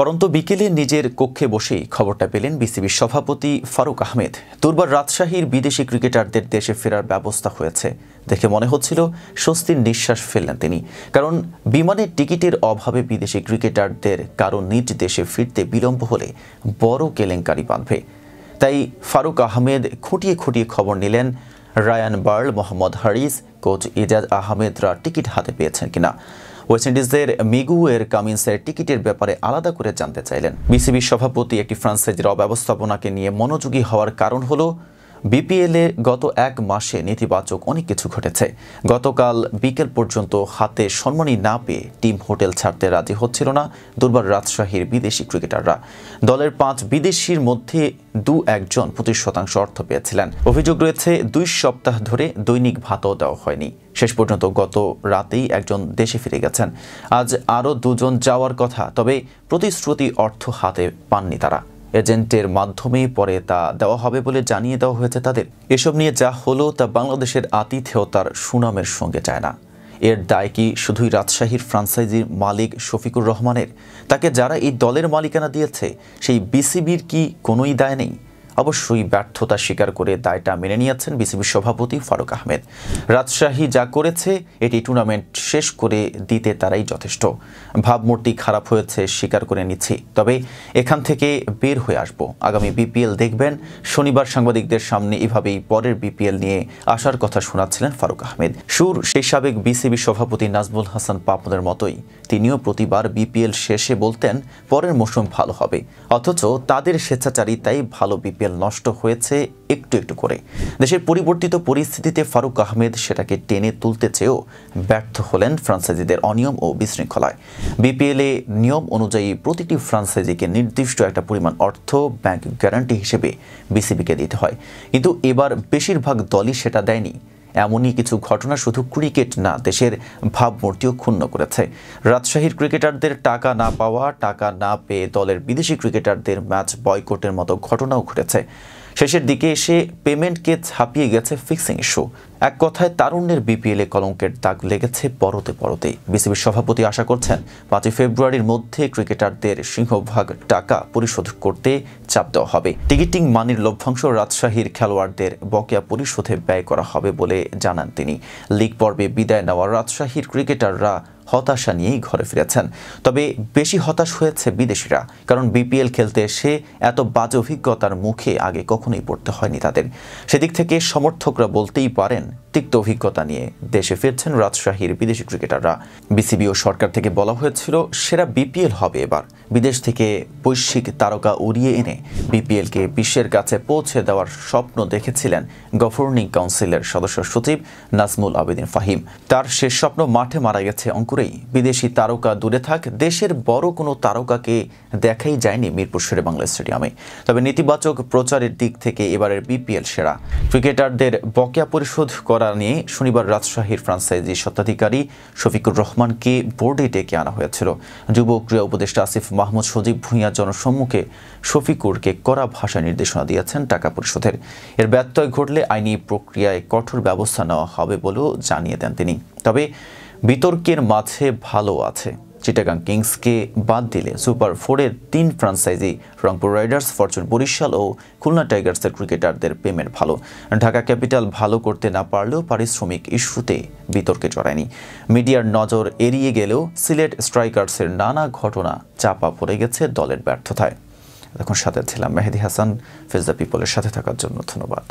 পরন্ত বিকেলে নিজের কক্ষে বসেই খবরটা পেলেন বিসিবির সভাপতি ফারুক আহমেদ। দুর্বার রাজশাহীর বিদেশি ক্রিকেটারদের দেশে ফেরার ব্যবস্থা হয়েছে দেখে মনে হচ্ছিল স্বস্তির নিঃশ্বাস ফেললেন তিনি। কারণ বিমানের টিকিটের অভাবে বিদেশি ক্রিকেটারদের কারো নিজ দেশে ফিরতে বিলম্ব হলে বড় কেলেঙ্কারি বাঁধবে। তাই ফারুক আহমেদ খুঁটিয়ে খুঁটিয়ে খবর নিলেন রায়ান বার্ল, মোহাম্মদ হারিস, কোচ ইজাজ আহমেদরা টিকিট হাতে পেয়েছেন কিনা। ওয়েস্ট ইন্ডিজের মিগুয়ের কামিন্সের টিকিটের ব্যাপারে আলাদা করে জানতে চাইলেন। বিসিবির সভাপতি একটি ফ্রাঞ্চাইজির অব্যবস্থাপনাকে নিয়ে মনোযোগী হওয়ার কারণ হলো বিপিএলে গত এক মাসে নেতিবাচক অনেক কিছু ঘটেছে। গতকাল বিকেল পর্যন্ত হাতে সম্মানী না পেয়ে টিম হোটেল ছাড়তে রাজি হচ্ছিল না দুর্বার রাজশাহীর বিদেশি ক্রিকেটাররা। দলের 5 বিদেশির মধ্যে 2-1 জন 25% অর্থ পেয়েছিলেন। অভিযোগ রয়েছে 2 সপ্তাহ ধরে দৈনিক ভাতও দেওয়া হয়নি। শেষ পর্যন্ত গত রাতেই একজন দেশে ফিরে গেছেন। আজ আরও 2 জন যাওয়ার কথা, তবে প্রতিশ্রুতি অর্থ হাতে পাননি তারা। এজেন্টের মাধ্যমে পরে তা দেওয়া হবে বলে জানিয়ে দেওয়া হয়েছে তাদের। এসব নিয়ে যা হলো তা বাংলাদেশের আতিথেয়তার সুনামের সঙ্গে যায় না। এর দায় কি শুধুই রাজশাহীর ফ্রাঞ্চাইজির মালিক শফিকুর রহমানের? তাকে যারা এই দলের মালিকানা দিয়েছে সেই বিসিবির কি কোনোই দায় নেই? অবশ্যই ব্যর্থতা স্বীকার করে দায়টা মেনে নিয়েছেন বিসিবির সভাপতি ফারুক আহমেদ। রাজশাহী যা করেছে এটি টুর্নামেন্ট শেষ করে দিতে তারাই যথেষ্ট। ভাবমূর্তি খারাপ হয়েছে স্বীকার করে নিচ্ছি, তবে এখান থেকে বের হয়ে আসব। আগামী বিপিএল দেখবেন। শনিবার সাংবাদিকদের সামনে এভাবেই পরের বিপিএল নিয়ে আসার কথা শোনাচ্ছিলেন ফারুক আহমেদ। সুর সেই সাবেক বিসিবি সভাপতি নাজমুল হাসান পাপনের মতোই তিনিও প্রতিবার বিপিএল শেষে বলতেন পরের মৌসুম ভালো হবে, অথচ তাদের স্বেচ্ছাচারিতাই ভালো বিপিএল নষ্ট হয়েছে একটু একটু করে। দেশের পরিবর্তিত পরিস্থিতিতে ফারুক আহমেদ সেটাকে টেনে তুলতে চেয়েও ব্যর্থ হলেন ফ্রাঞ্চাইজিদের অনিয়ম ও বিশৃঙ্খলায়। বিপিএলে নিয়ম অনুযায়ী প্রতিটি ফ্রাঞ্চাইজিকে নির্দিষ্ট একটা পরিমাণ অর্থ ব্যাংক গ্যারান্টি হিসেবে বিসিবিকে দিতে হয়, কিন্তু এবার বেশিরভাগ দলই সেটা দেয়নি। এমনই কিছু ঘটনা শুধু ক্রিকেট না, দেশের ভাবমূর্তিও ক্ষুণ্ণ করেছে। রাজশাহীর ক্রিকেটারদের টাকা না পাওয়া, টাকা না পেয়ে দলের বিদেশি ক্রিকেটারদের ম্যাচ বয়কটের মতো ঘটনাও ঘটেছে। শেষের দিকে এসে পেমেন্টকে ছাপিয়ে গেছে ফিক্সিং ইস্যু। এক কথায় তারুণ্যের বিপিএলে কলঙ্কের দাগ লেগেছে পরতে পরতে। বিসিবির সভাপতি আশা করছেন 5 ফেব্রুয়ারির মধ্যে ক্রিকেটারদের সিংহভাগ টাকা পরিশোধ করতে চাপ দেওয়া হবে। টিকিটিং মানির লভ্যাংশ রাজশাহীর খেলোয়াড়দের বকেয়া পরিশোধে ব্যয় করা হবে বলে জানান তিনি। লিগ পর্বে বিদায় নেওয়া রাজশাহীর ক্রিকেটাররা হতাশা নিয়েই ঘরে ফিরেছেন। তবে বেশি হতাশ হয়েছে বিদেশিরা, কারণ বিপিএল খেলতে এসে এত বাজে অভিজ্ঞতার মুখে আগে কখনোই পড়তে হয়নি তাদের। সেদিক থেকে সমর্থকরা বলতেই পারেন তিক্ত অভিজ্ঞতা নিয়ে দেশে ফিরছেন রাজশাহীর বিদেশি ক্রিকেটাররা। বিসিবি ও সরকার থেকে বলা হয়েছিল সেরা বিপিএল হবে এবার। বিদেশ থেকে বৈশ্বিক তারকা উড়িয়ে এনে বিপিএলকে বিশ্বের কাছে পৌঁছে দেওয়ার স্বপ্ন দেখেছিলেন গভর্নিং কাউন্সিলের সদস্য সচিব নাজমুল আবেদিন ফাহিম। তার শেষ স্বপ্ন মাঠে মারা গেছে অঙ্কুরেই। বিদেশি তারকা দূরে থাক, দেশের বড় কোনো তারকাকে দেখাই যায়নি মিরপুর শেরে বাংলা স্টেডিয়ামে। তবে নেতিবাচক প্রচারের দিক থেকে এবারের বিপিএল সেরা। ক্রিকেটারদের বকেয়া পরিশোধ করা নিয়ে শনিবার রাজশাহীর ফ্রাঞ্চাইজি স্বত্বাধিকারী শফিকুর রহমানকে বোর্ডে ডেকে আনা হয়েছিল। যুব ক্রীড়া উপদেষ্টা আসিফ মাহমুদ সজীব ভূঁইয়া জনসম্মুখে শফিকুরকে কড়া ভাষায় নির্দেশনা দিয়েছেন টাকা পরিশোধের। এর ব্যত্যয় ঘটলে আইনি প্রক্রিয়ায় কঠোর ব্যবস্থা নেওয়া হবে বলেও জানিয়ে দেন তিনি। তবে বিতর্কের মাঝে ভালো আছে। চিটাগাং কিংসকে বাদ দিলে সুপার 4-এর 3 franchise Rangpur Riders, Fortune Barishal ও খুলনা টাইগার্সের ক্রিকেটারদের পেমেন্ট ভালো। ঢাকা ক্যাপিটাল ভালো করতে না পারলেও পারিশ্রমিক ইস্যুতে বিতর্কে জড়ায়নি। মিডিয়ার নজর এড়িয়ে গেলেও সিলেট স্ট্রাইকার্সের নানা ঘটনা চাপা পড়ে গেছে দলের ব্যর্থতায়। এখন সাথে ছিলাম মেহেদি হাসান। ফেজ দ্য পিপলের সাথে থাকার জন্য ধন্যবাদ।